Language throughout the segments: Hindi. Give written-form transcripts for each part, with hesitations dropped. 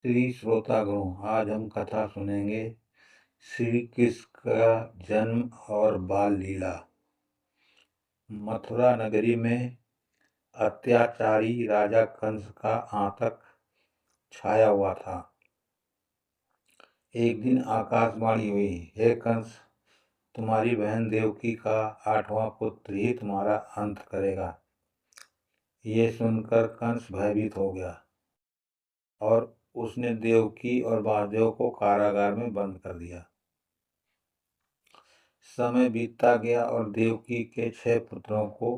श्री श्रोतागणों, आज हम कथा सुनेंगे श्री कृष्ण का जन्म और बाल लीला। मथुरा नगरी में अत्याचारी राजा कंस का आतंक छाया हुआ था। एक दिन आकाशवाणी हुई, हे कंस, तुम्हारी बहन देवकी का 8वां पुत्र ही तुम्हारा अंत करेगा। ये सुनकर कंस भयभीत हो गया और उसने देवकी और वासुदेव को कारागार में बंद कर दिया। समय बीतता गया और देवकी के 6 पुत्रों को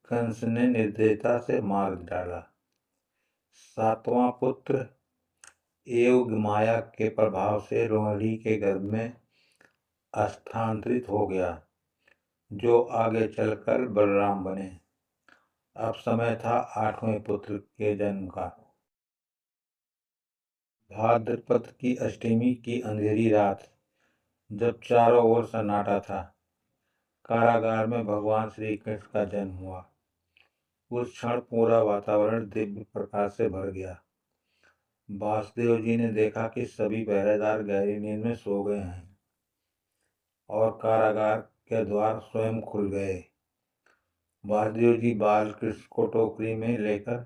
कंस ने निर्दयता से मार डाला। 7वां पुत्र एवगमाया के प्रभाव से रोहिणी के गर्भ में स्थानांतरित हो गया, जो आगे चलकर बलराम बने। अब समय था 8वें पुत्र के जन्म का। भाद्रपद की अष्टमी की अंधेरी रात, जब चारों ओर सन्नाटा था, कारागार में भगवान श्री कृष्ण का जन्म हुआ। उस क्षण पूरा वातावरण दिव्य प्रकाश से भर गया। वासुदेव जी ने देखा कि सभी पहरेदार गहरी नींद में सो गए हैं और कारागार के द्वार स्वयं खुल गए। वासुदेव जी बाल कृष्ण को टोकरी में लेकर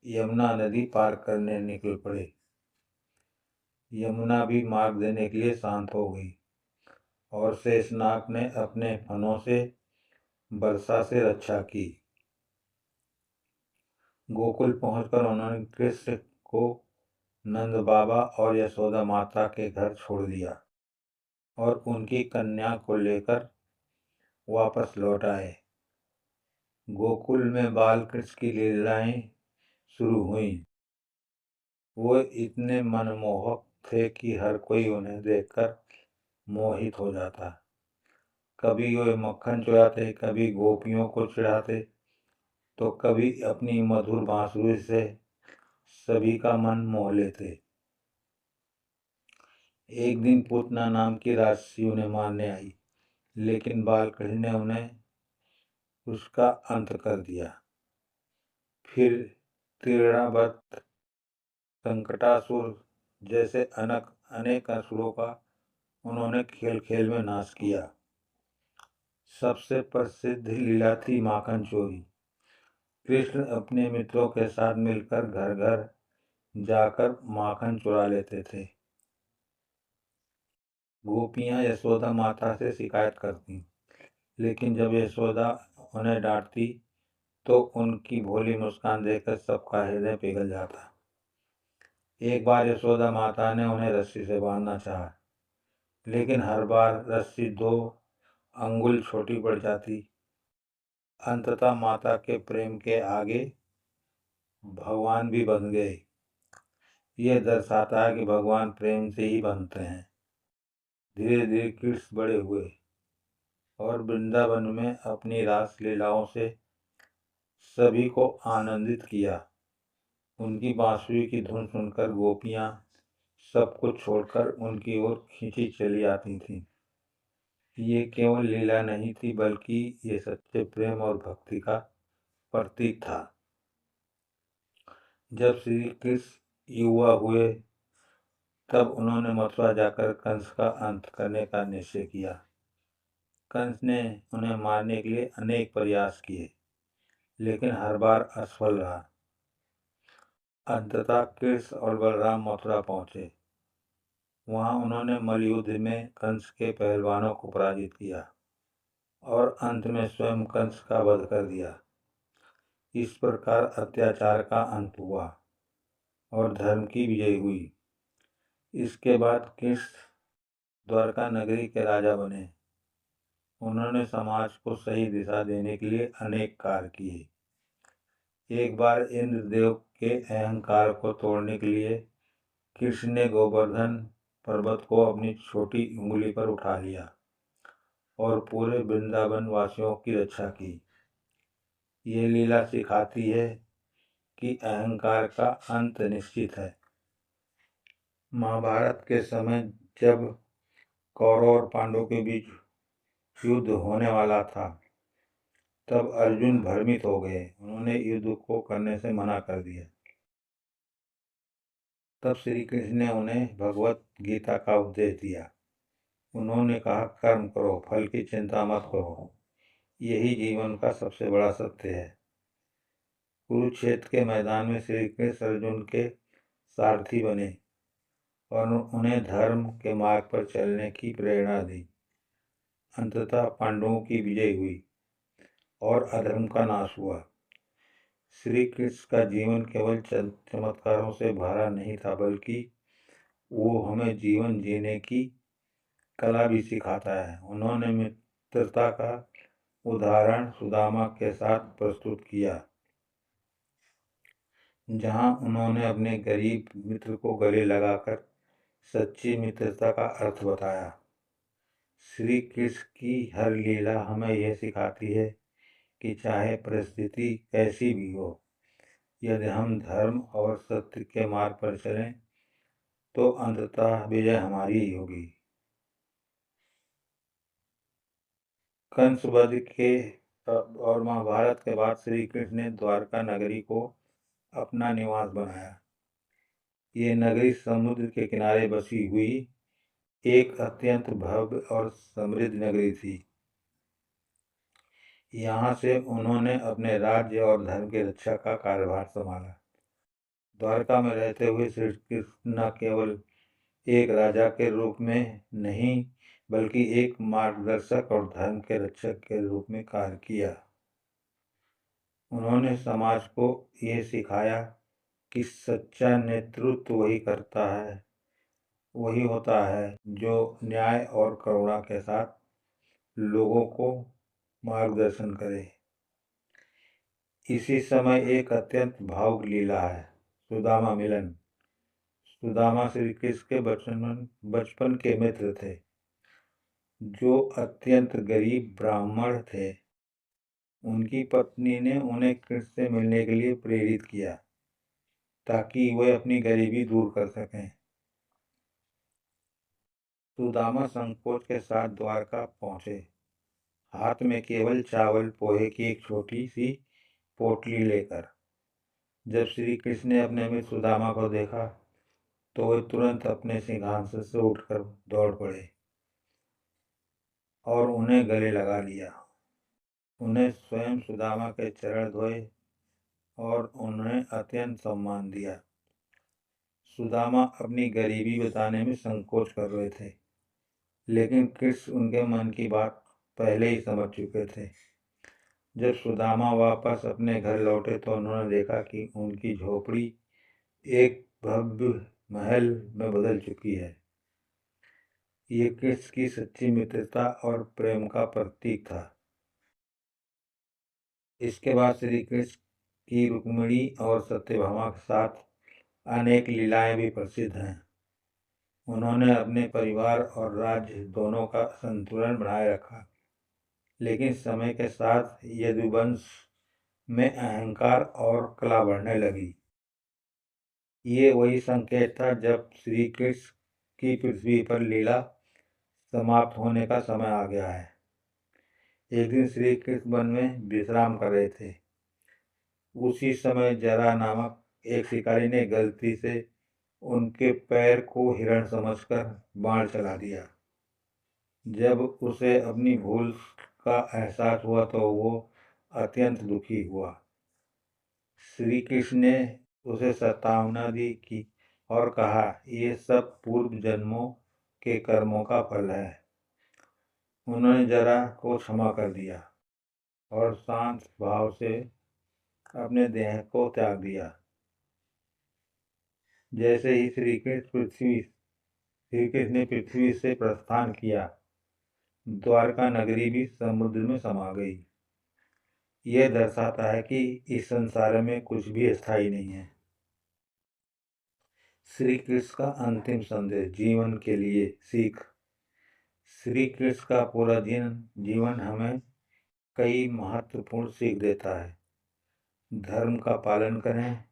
यमुना नदी पार करने निकल पड़े। यमुना भी मार्ग देने के लिए शांत हो गई और शेषनाग ने अपने फनों से वर्षा से रक्षा की। गोकुल पहुंचकर उन्होंने कृष्ण को नंद बाबा और यशोदा माता के घर छोड़ दिया और उनकी कन्या को लेकर वापस लौट आए। गोकुल में बाल कृष्ण की लीलाएं शुरू हुईं। वो इतने मनमोहक थे कि हर कोई उन्हें देखकर मोहित हो जाता। कभी वे मक्खन चुराते, कभी गोपियों को चिढ़ाते, तो कभी अपनी मधुर बांसुरी से सभी का मन मोह लेते। एक दिन पूतना नाम की राक्षसी उन्हें मारने आई, लेकिन बालकृष्ण ने उन्हें उसका अंत कर दिया। फिर तीर्णावत, संकटासुर जैसे अनेक असुरों का उन्होंने खेल खेल में नाश किया। सबसे प्रसिद्ध लीला थी माखन चोरी। कृष्ण अपने मित्रों के साथ मिलकर घर घर जाकर माखन चुरा लेते थे। गोपियां यशोदा माता से शिकायत करती, लेकिन जब यशोदा उन्हें डांटती तो उनकी भोली मुस्कान देखकर सबका हृदय पिघल जाता। एक बार यशोदा माता ने उन्हें रस्सी से बांधना चाहा, लेकिन हर बार रस्सी 2 अंगुल छोटी पड़ जाती। अंततः माता के प्रेम के आगे भगवान भी बंध गए। ये दर्शाता है कि भगवान प्रेम से ही बनते हैं। धीरे धीरे कृष्ण बड़े हुए और वृंदावन में अपनी रास लीलाओं से सभी को आनंदित किया। उनकी बांसुरी की धुन सुनकर गोपियां सब कुछ छोड़कर उनकी ओर खींची चली आती थीं। ये केवल लीला नहीं थी, बल्कि ये सच्चे प्रेम और भक्ति का प्रतीक था। जब श्री कृष्ण युवा हुए, तब उन्होंने मथुरा जाकर कंस का अंत करने का निश्चय किया। कंस ने उन्हें मारने के लिए अनेक प्रयास किए, लेकिन हर बार असफल रहा। अंततः कृष्ण और बलराम मथुरा पहुंचे। वहां उन्होंने मल्लयुद्ध में कंस के पहलवानों को पराजित किया और अंत में स्वयं कंस का वध कर दिया। इस प्रकार अत्याचार का अंत हुआ और धर्म की विजय हुई। इसके बाद कृष्ण द्वारका नगरी के राजा बने। उन्होंने समाज को सही दिशा देने के लिए अनेक कार्य किए। एक बार इंद्रदेव के अहंकार को तोड़ने के लिए कृष्ण ने गोवर्धन पर्वत को अपनी छोटी उंगली पर उठा लिया और पूरे वृंदावन वासियों की रक्षा की। ये लीला सिखाती है कि अहंकार का अंत निश्चित है। महाभारत के समय जब कौरव और पांडवों के बीच युद्ध होने वाला था, तब अर्जुन भ्रमित हो गए। उन्होंने युद्ध को करने से मना कर दिया। तब श्री कृष्ण ने उन्हें भगवत गीता का उपदेश दिया। उन्होंने कहा, कर्म करो, फल की चिंता मत करो, यही जीवन का सबसे बड़ा सत्य है। कुरुक्षेत्र के मैदान में श्री कृष्ण अर्जुन के सारथी बने और उन्हें धर्म के मार्ग पर चलने की प्रेरणा दी। अंततः पांडवों की विजय हुई और अधर्म का नाश हुआ। श्री कृष्ण का जीवन केवल चमत्कारों से भरा नहीं था, बल्कि वो हमें जीवन जीने की कला भी सिखाता है। उन्होंने मित्रता का उदाहरण सुदामा के साथ प्रस्तुत किया, जहां उन्होंने अपने गरीब मित्र को गले लगाकर सच्ची मित्रता का अर्थ बताया। श्री कृष्ण की हर लीला हमें यह सिखाती है कि चाहे परिस्थिति कैसी भी हो, यदि हम धर्म और सत्य के मार्ग पर चलें तो अंततः विजय हमारी ही होगी। कंस वध के और महाभारत के बाद श्री कृष्ण ने द्वारका नगरी को अपना निवास बनाया। ये नगरी समुद्र के किनारे बसी हुई एक अत्यंत भव्य और समृद्ध नगरी थी। यहाँ से उन्होंने अपने राज्य और धर्म की रक्षा का कार्यभार संभाला। द्वारका में रहते हुए श्री कृष्ण न केवल एक राजा के रूप में नहीं, बल्कि एक मार्गदर्शक और धर्म के रक्षक के रूप में कार्य किया। उन्होंने समाज को ये सिखाया कि सच्चा नेतृत्व वही होता है जो न्याय और करुणा के साथ लोगों को मार्गदर्शन करे। इसी समय एक अत्यंत भावुक लीला है, सुदामा मिलन। सुदामा श्री कृष्ण के बचपन के मित्र थे, जो अत्यंत गरीब ब्राह्मण थे। उनकी पत्नी ने उन्हें कृष्ण से मिलने के लिए प्रेरित किया ताकि वे अपनी गरीबी दूर कर सकें। सुदामा संकोच के साथ द्वारका पहुंचे, हाथ में केवल चावल पोहे की एक छोटी सी पोटली लेकर। जब श्री कृष्ण ने अपने मित्र सुदामा को देखा तो वे तुरंत अपने सिंहासन से उठकर दौड़ पड़े और उन्हें गले लगा लिया। उन्हें स्वयं सुदामा के चरण धोए और उन्हें अत्यंत सम्मान दिया। सुदामा अपनी गरीबी बताने में संकोच कर रहे थे, लेकिन कृष्ण उनके मन की बात पहले ही समझ चुके थे। जब सुदामा वापस अपने घर लौटे तो उन्होंने देखा कि उनकी झोपड़ी एक भव्य महल में बदल चुकी है। ये कृष्ण की सच्ची मित्रता और प्रेम का प्रतीक था। इसके बाद श्री कृष्ण की रुक्मिणी और सत्यभामा के साथ अनेक लीलाएं भी प्रसिद्ध हैं। उन्होंने अपने परिवार और राज्य दोनों का संतुलन बनाए रखा, लेकिन समय के साथ यदुवंश में अहंकार और कला बढ़ने लगी। ये वही संकेत था जब श्री कृष्ण की पृथ्वी पर लीला समाप्त होने का समय आ गया है। एक दिन श्री कृष्ण वन में विश्राम कर रहे थे। उसी समय जरा नामक एक शिकारी ने गलती से उनके पैर को हिरण समझकर बाण चला दिया। जब उसे अपनी भूल का एहसास हुआ तो वो अत्यंत दुखी हुआ। श्री कृष्ण ने उसे सांत्वना दी कि और कहा, ये सब पूर्व जन्मों के कर्मों का फल है। उन्होंने जरा को क्षमा कर दिया और शांत भाव से अपने देह को त्याग दिया। जैसे ही श्री कृष्ण ने पृथ्वी से प्रस्थान किया, द्वारका नगरी भी समुद्र में समा गई। यह दर्शाता है कि इस संसार में कुछ भी स्थायी नहीं है। श्री कृष्ण का अंतिम संदेश, जीवन के लिए सीख। श्री कृष्ण का पूरा जीवन हमें कई महत्वपूर्ण सीख देता है। धर्म का पालन करें,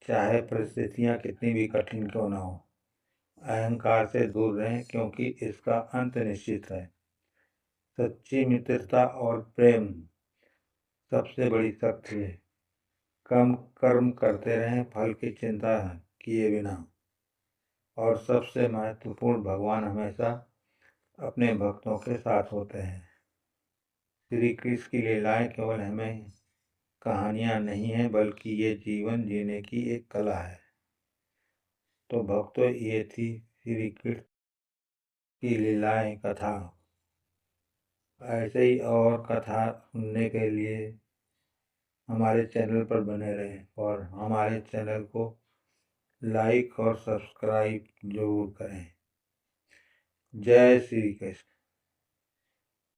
चाहे परिस्थितियां कितनी भी कठिन क्यों न हो। अहंकार से दूर रहें, क्योंकि इसका अंत निश्चित है। सच्ची मित्रता और प्रेम सबसे बड़ी शक्ति है। कम कर्म करते रहें, फल की चिंता किए बिना। और सबसे महत्वपूर्ण, भगवान हमेशा अपने भक्तों के साथ होते हैं। श्री कृष्ण की लीलाएं केवल हमें कहानियां नहीं हैं, बल्कि ये जीवन जीने की एक कला है। तो भक्तों, ये थी श्री कृष्ण की लीलाएं कथा। ऐसे ही और कथा सुनने के लिए हमारे चैनल पर बने रहें और हमारे चैनल को लाइक और सब्सक्राइब जरूर करें। जय श्री कृष्ण।